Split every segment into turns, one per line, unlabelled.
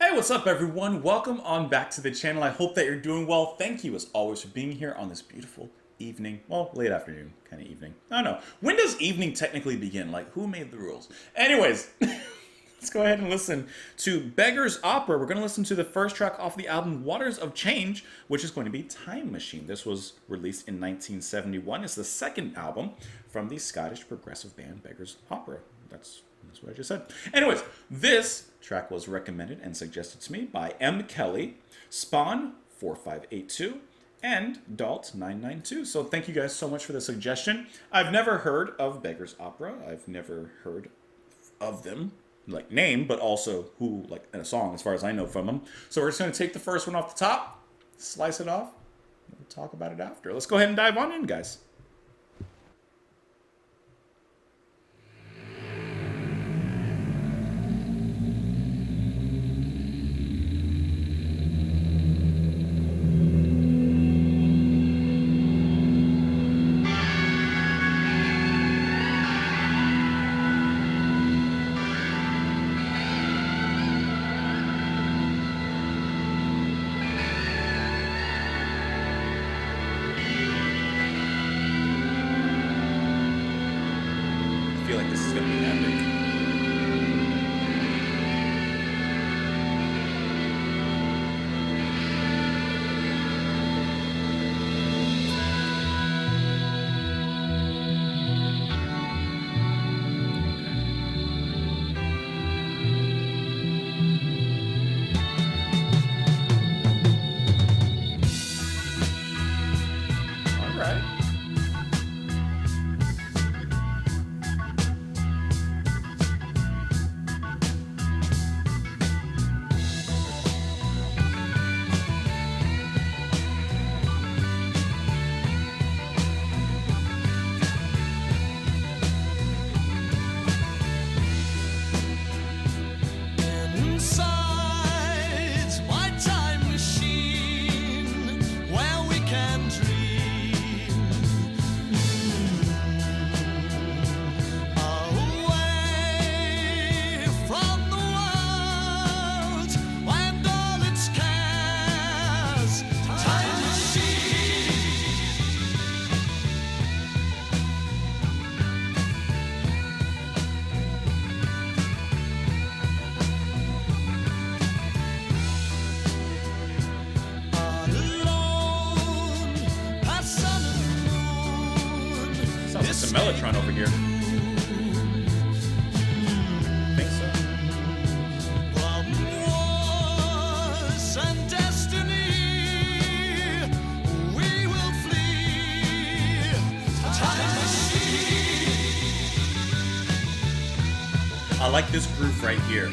Hey, what's up everyone? Welcome on back to the channel. I hope that you're doing well. Thank you as always for being here on this beautiful evening. Well, late afternoon, kind of evening. I don't know. When does evening technically begin? Like, who made the rules? Anyways, let's go ahead and listen to Beggars Opera. We're going to listen to the first track off the album Waters of Change, which is going to be Time Machine. This was released in 1971. It's the second album from the Scottish progressive band Beggars Opera. That's what I just said. Anyways, this track was recommended and suggested to me by M. Kelly, Spawn4582, and Dalt992. So thank you guys so much for the suggestion. I've never heard of Beggars Opera. I've never heard of them, like name, but also who, like in a song, as far as I know from them. So we're just going to take the first one off the top, slice it off, and we'll talk about it after. Let's go ahead and dive on in, guys. I feel like this is going to be epic. All right.
Inside my time machine, where we can dream away from the world and all its cares. Time machine. Alone, past sun and moon.
Sounds like some Mellotron over here. I think so.
From wars and destiny, we will flee. Time machine.
I like this groove right here.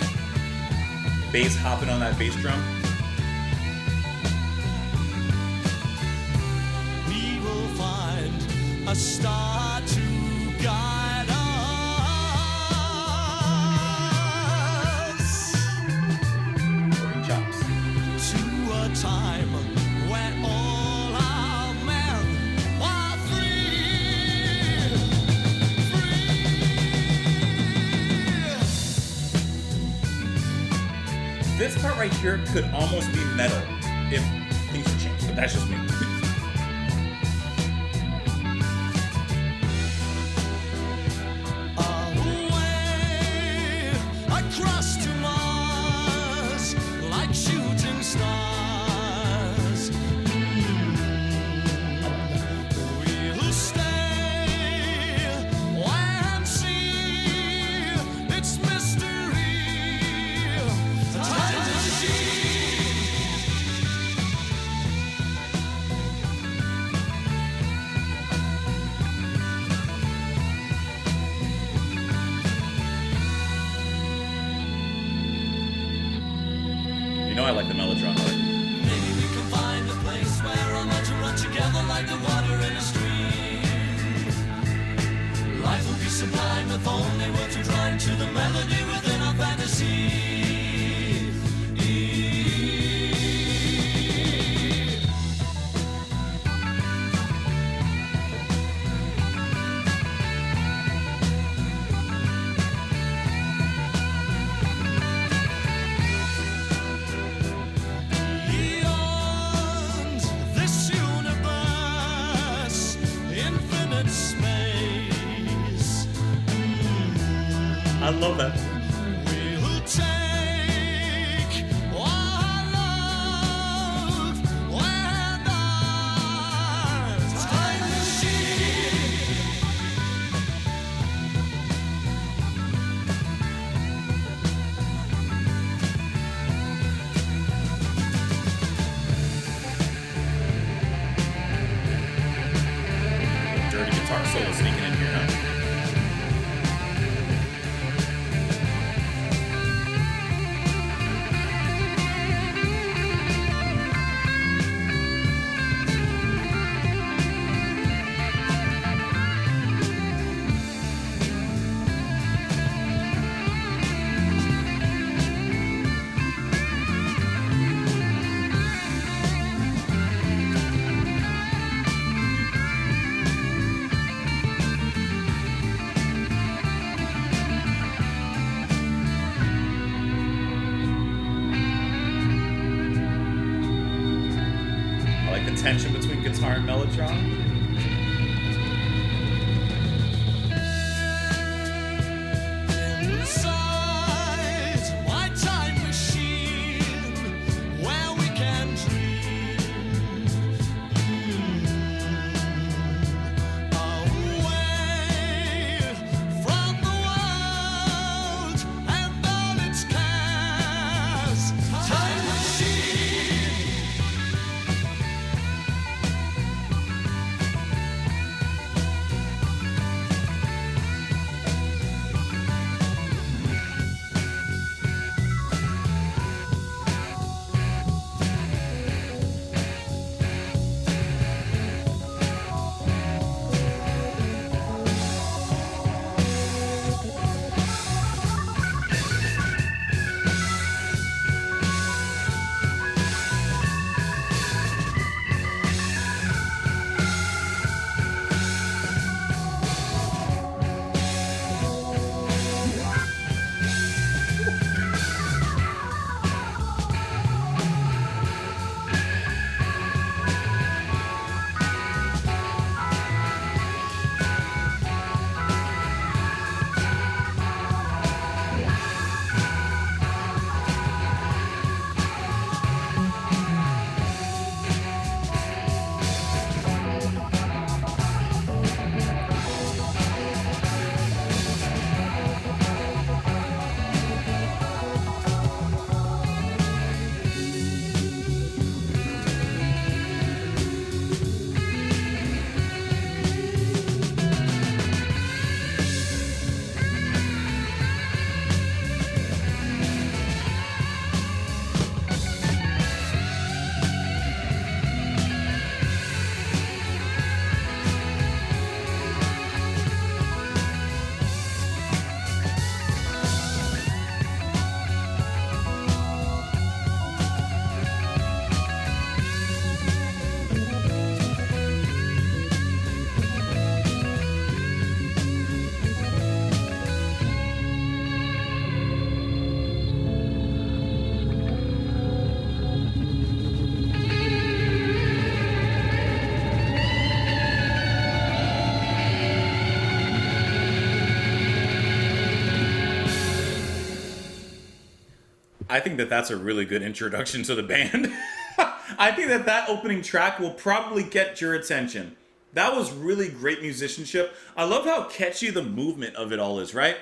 Bass hopping on that bass drum.
We will find a star to guide us
Working chops.
to a time where all our men are free.
This part right here could almost be metal if things would change, but that's just me.
Away across to Mars, like shooting stars. We'll stay and see its mystery. The time machine.
You know I like the Mellotron part.
Maybe we can find a place where our minds will run together like the water in a stream. Life will be sublime if only words would rhyme to the melody within our fantasy.
I love that.
We'll take our love where there's time machine.
Dirty guitar solo sneaking in here, huh? I like the tension between guitar and mellotron.
Inside my time machine, where we can dream away from the world and all its cares. Time machine.
I think that that's a really good introduction to the band. I think that that opening track will probably get your attention. That was really great musicianship. I love how catchy the movement of it all is, right?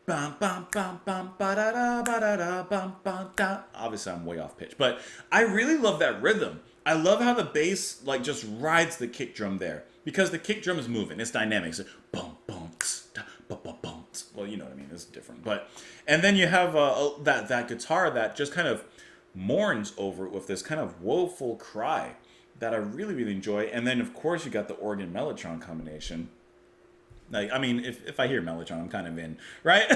Bum, bum, bum, bum, ba-da-da, ba-da-da, bum, bum, da. Obviously, I'm way off pitch, but I really love that rhythm. I love how the bass like just rides the kick drum there because the kick drum is moving. It's dynamic. It's boom, boom, tss, da, ba, ba, boom, tss. Well, you know what I mean. It's different, but and then you have that guitar that just kind of mourns over it with this kind of woeful cry that I really, really enjoy. And then, of course, you got the organ mellotron combination. Like, I mean, if I hear mellotron, I'm kind of in, right?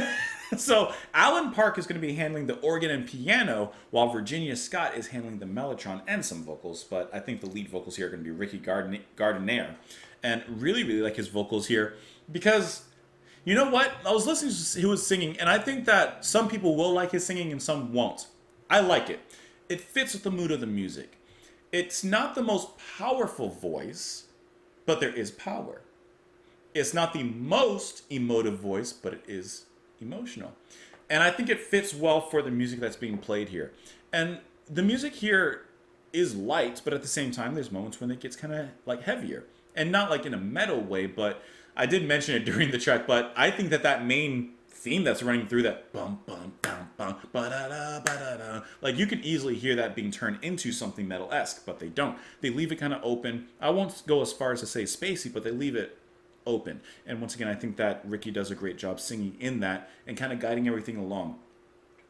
So Alan Park is going to be handling the organ and piano, while Virginia Scott is handling the mellotron and some vocals. But I think the lead vocals here are going to be Ricky Gardiner. And really, really like his vocals here because, you know what? I was listening to who was singing, and I think that some people will like his singing and some won't. I like it. It fits with the mood of the music. It's not the most powerful voice, but there is power. It's not the most emotive voice, but it is emotional. And I think it fits well for the music that's being played here. And the music here is light, but at the same time, there's moments when it gets kind of like heavier. And not like in a metal way, but I did mention it during the track, but I think that that main theme that's running through that bum bum bum bum ba da da ba da da, like you could easily hear that being turned into something metal-esque, but they don't. They leave it kind of open. I won't go as far as to say spacey, but they leave it open. And once again, I think that Ricky does a great job singing in that and kind of guiding everything along.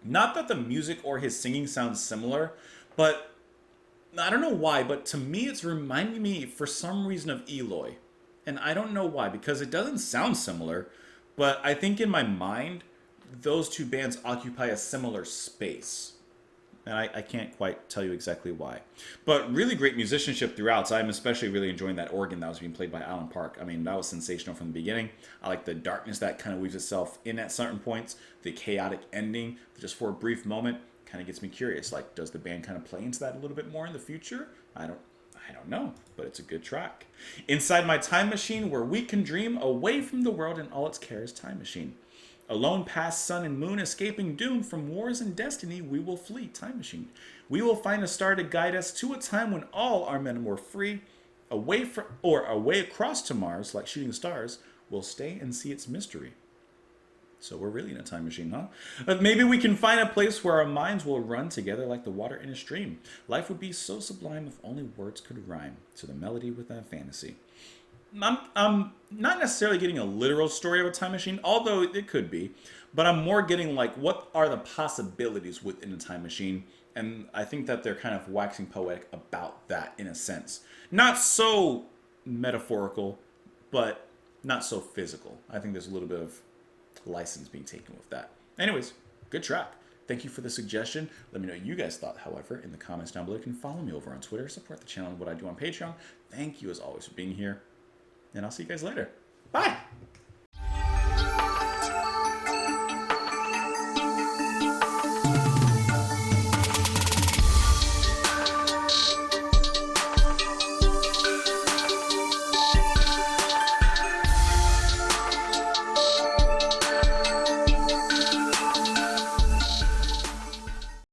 Not that the music or his singing sounds similar, but I don't know why, but to me it's reminding me for some reason of Eloy. And I don't know why, because it doesn't sound similar, but I think in my mind, those two bands occupy a similar space. And I can't quite tell you exactly why. But really great musicianship throughout. So I'm especially really enjoying that organ that was being played by Alan Park. I mean, that was sensational from the beginning. I like the darkness that kind of weaves itself in at certain points. The chaotic ending, just for a brief moment, kind of gets me curious. Like, does the band kind of play into that a little bit more in the future? I don't know, but it's a good track. Inside My Time Machine, where we can dream away from the world and all its cares. Time Machine. Alone past sun and moon, escaping doom from wars and destiny, we will flee. Time Machine. We will find a star to guide us to a time when all are men were free. Away across to Mars, like shooting stars, we'll stay and see its mystery. So we're really in a time machine, huh? But maybe we can find a place where our minds will run together like the water in a stream. Life would be so sublime if only words could rhyme to the melody with that fantasy. I'm not necessarily getting a literal story of a time machine, although it could be, but I'm more getting like, what are the possibilities within a time machine? And I think that they're kind of waxing poetic about that in a sense. Not so metaphorical, but not so physical. I think there's a little bit of license being taken with that. Anyways, good track. Thank you for the suggestion. Let me know what you guys thought, however, in the comments down below. You can follow me over on Twitter, support the channel and what I do on Patreon. Thank you as always for being here, and I'll see you guys later. Bye!